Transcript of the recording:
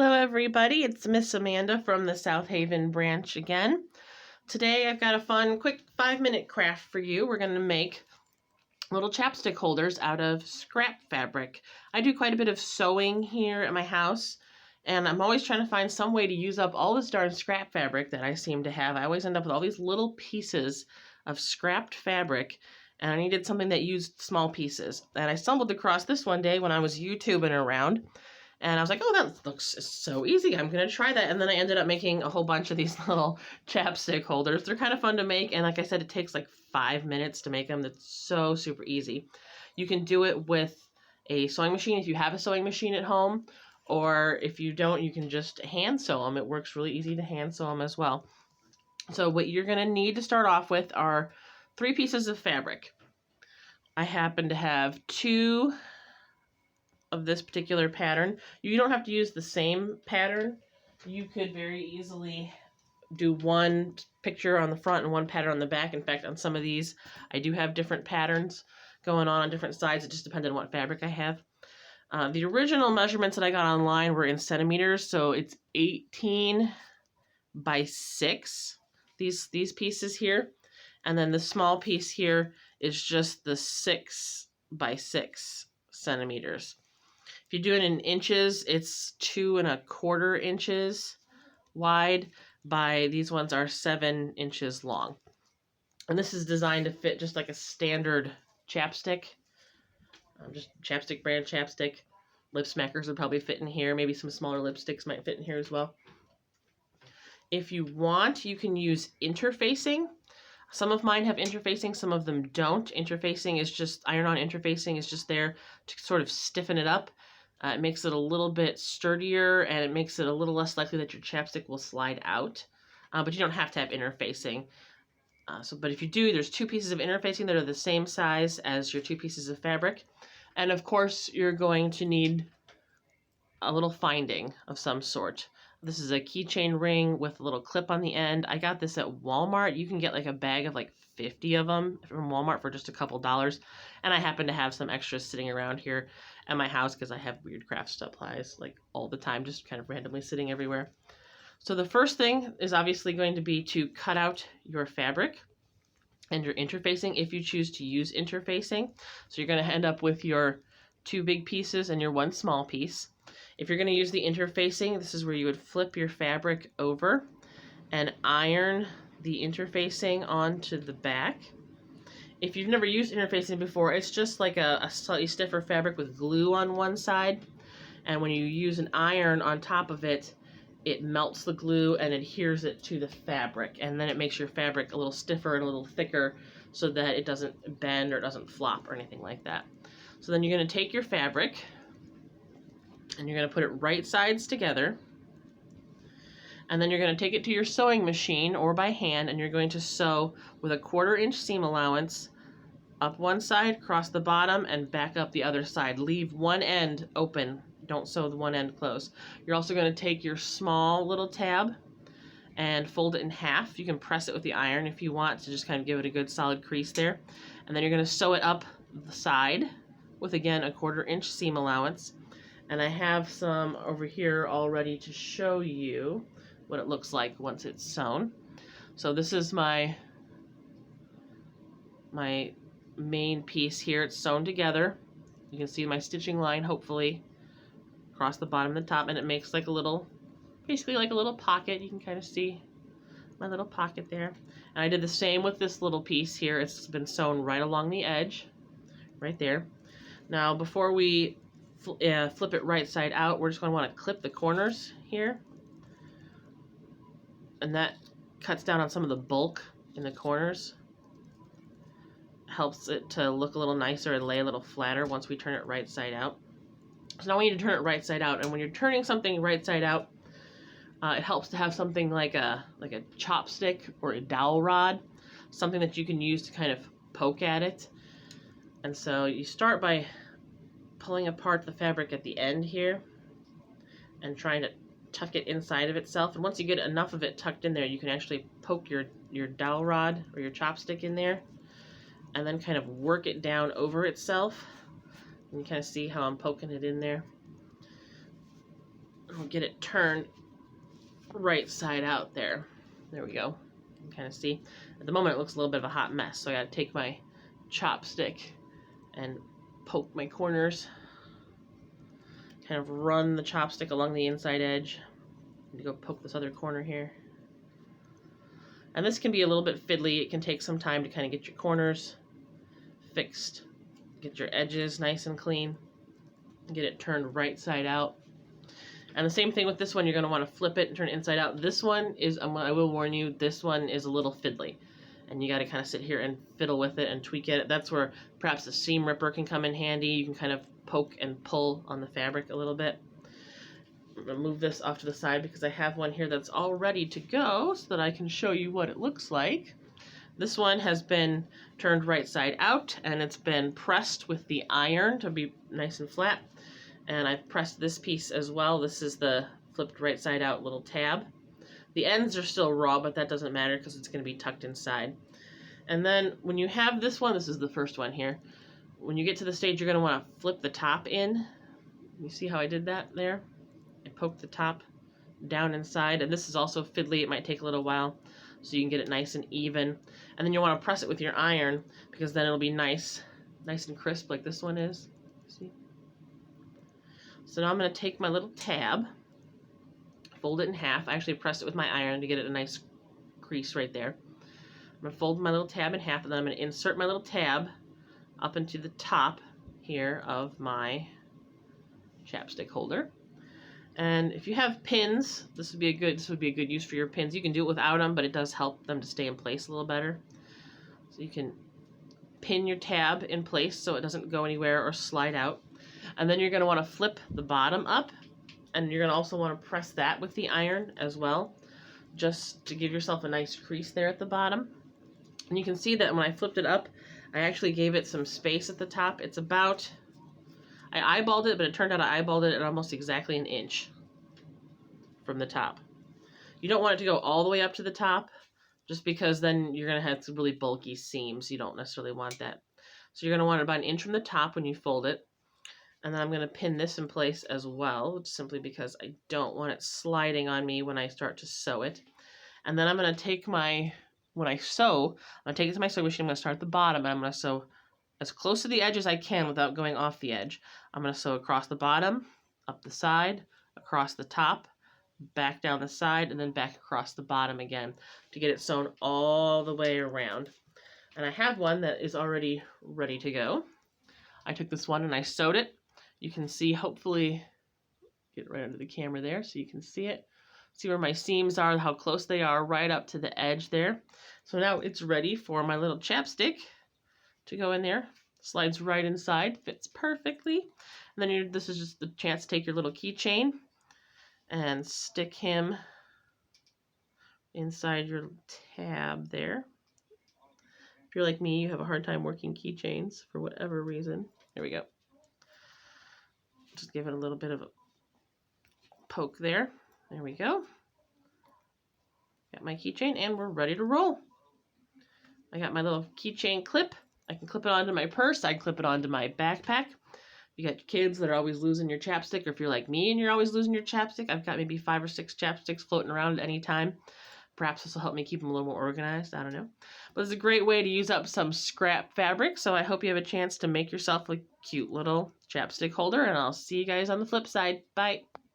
Hello everybody, it's Miss Amanda from the South Haven branch again. Today I've got a fun, quick 5-minute craft for you. We're going to make little chapstick holders out of scrap fabric. I do quite a bit of sewing here at my house, and I'm always trying to find some way to use up all this darn scrap fabric that I seem to have. I always end up with all these little pieces of scrapped fabric, and I needed something that used small pieces. And I stumbled across this one day when I was YouTubing around. And I was like, oh, that looks so easy. I'm going to try that. And then I ended up making a whole bunch of these little chapstick holders. They're kind of fun to make. And like I said, it takes like 5 minutes to make them. That's so super easy. You can do it with a sewing machine if you have a sewing machine at home. Or if you don't, you can just hand sew them. It works really easy to hand sew them as well. So what you're going to need to start off with are 3 pieces of fabric. I happen to have 2 of this particular pattern. You don't have to use the same pattern. You could very easily do one picture on the front and one pattern on the back. In fact, on some of these, I do have different patterns going on different sides. It just depends on what fabric I have. The original measurements that I got online were in centimeters, so it's 18 by 6, these pieces here. And then the small piece here is just the 6 by 6 centimeters. If you do it in inches, it's 2 1/4 inches wide by, these ones are 7 inches long. And this is designed to fit just like a standard chapstick, just chapstick brand chapstick. Lip smackers would probably fit in here. Maybe some smaller lipsticks might fit in here as well. If you want, you can use interfacing. Some of mine have interfacing, some of them don't. Interfacing is just, iron-on interfacing is just there to sort of stiffen it up. It makes it a little bit sturdier, and it makes it a little less likely that your chapstick will slide out. But you don't have to have interfacing. But if you do, there's 2 pieces of interfacing that are the same size as your 2 pieces of fabric. And of course, you're going to need a little finding of some sort. This is a keychain ring with a little clip on the end. I got this at Walmart. You can get like a bag of like 50 of them from Walmart for just a couple dollars. And I happen to have some extras sitting around here at my house because I have weird craft supplies like all the time, just kind of randomly sitting everywhere. So the first thing is obviously going to be to cut out your fabric and your interfacing if you choose to use interfacing. So you're going to end up with your 2 big pieces and your 1 small piece. If you're going to use the interfacing, this is where you would flip your fabric over and iron the interfacing onto the back. If you've never used interfacing before, it's just like a slightly stiffer fabric with glue on one side. And when you use an iron on top of it, it melts the glue and adheres it to the fabric. And then it makes your fabric a little stiffer and a little thicker so that it doesn't bend or doesn't flop or anything like that. So then you're going to take your fabric and you're going to put it right sides together. And then you're going to take it to your sewing machine or by hand, and you're going to sew with a 1/4 inch seam allowance up one side, across the bottom, and back up the other side. Leave one end open. Don't sew the one end closed. You're also going to take your small little tab and fold it in half. You can press it with the iron if you want to just kind of give it a good solid crease there. And then you're going to sew it up the side with, again, a 1/4 inch seam allowance. And I have some over here all ready to show you what it looks like once it's sewn. So this is my main piece here. It's sewn together. You can see my stitching line, hopefully, across the bottom and the top, and it makes like a little, basically like a little pocket. You can kind of see my little pocket there. And I did the same with this little piece here. It's been sewn right along the edge, right there. Now, before we flip it right side out, we're just going to want to clip the corners here. And that cuts down on some of the bulk in the corners. Helps it to look a little nicer and lay a little flatter once we turn it right side out. So now we need to turn it right side out. And when you're turning something right side out, it helps to have something like a chopstick or a dowel rod, something that you can use to kind of poke at it. And so you start by pulling apart the fabric at the end here and trying to tuck it inside of itself. And once you get enough of it tucked in there, you can actually poke your dowel rod or your chopstick in there and then kind of work it down over itself. And you kind of see how I'm poking it in there. I'll get it turned right side out there. There we go. You can kind of see. At the moment it looks a little bit of a hot mess, so I got to take my chopstick and poke my corners. Kind of run the chopstick along the inside edge. And go poke this other corner here. And this can be a little bit fiddly. It can take some time to kind of get your corners fixed, get your edges nice and clean, get it turned right side out. And the same thing with this one, you're going to want to flip it and turn it inside out. This one is, I will warn you, this one is a little fiddly. And you got to kind of sit here and fiddle with it and tweak it. That's where perhaps a seam ripper can come in handy. You can kind of poke and pull on the fabric a little bit. I'm going to move this off to the side because I have one here that's all ready to go so that I can show you what it looks like. This one has been turned right side out and it's been pressed with the iron to be nice and flat. And I've pressed this piece as well. This is the flipped right side out little tab. The ends are still raw, but that doesn't matter because it's going to be tucked inside. And then when you have this one, this is the first one here. When you get to the stage, you're going to want to flip the top in. You see how I did that there? I poked the top down inside, and this is also fiddly. It might take a little while so you can get it nice and even. And then you want to press it with your iron because then it'll be nice and crisp like this one is. See? So now I'm going to take my little tab, fold it in half. I actually pressed it with my iron to get it a nice crease right there. I'm going to fold my little tab in half, and then I'm going to insert my little tab up into the top here of my chapstick holder. And if you have pins, this would be a good use for your pins. You can do it without them, but it does help them to stay in place a little better. So you can pin your tab in place so it doesn't go anywhere or slide out. And then you're going to want to flip the bottom up, and you're going to also want to press that with the iron as well, just to give yourself a nice crease there at the bottom. And you can see that when I flipped it up, I actually gave it some space at the top. It's about, I eyeballed it, but it turned out I eyeballed it at almost exactly an inch from the top. You don't want it to go all the way up to the top, just because then you're going to have some really bulky seams. You don't necessarily want that. So you're going to want it about an inch from the top when you fold it. And then I'm going to pin this in place as well, simply because I don't want it sliding on me when I start to sew it. And then I'm going to take when I sew, I'm going to take it to my sewing machine. I'm going to start at the bottom, and I'm going to sew as close to the edge as I can without going off the edge. I'm going to sew across the bottom, up the side, across the top, back down the side, and then back across the bottom again to get it sewn all the way around. And I have one that is already ready to go. I took this one and I sewed it. You can see, hopefully, get it right under the camera there so you can see it. See where my seams are, how close they are, right up to the edge there. So now it's ready for my little chapstick to go in there. Slides right inside, fits perfectly. And then this is just the chance to take your little keychain and stick him inside your tab there. If you're like me, you have a hard time working keychains for whatever reason. There we go. Just give it a little bit of a poke there. There we go. Got my keychain and we're ready to roll. I got my little keychain clip. I can clip it onto my purse. I can clip it onto my backpack. You got kids that are always losing your chapstick, or if you're like me and you're always losing your chapstick, I've got maybe 5 or 6 chapsticks floating around at any time. Perhaps this will help me keep them a little more organized. I don't know. But it's a great way to use up some scrap fabric, so I hope you have a chance to make yourself a cute little chapstick holder, and I'll see you guys on the flip side. Bye.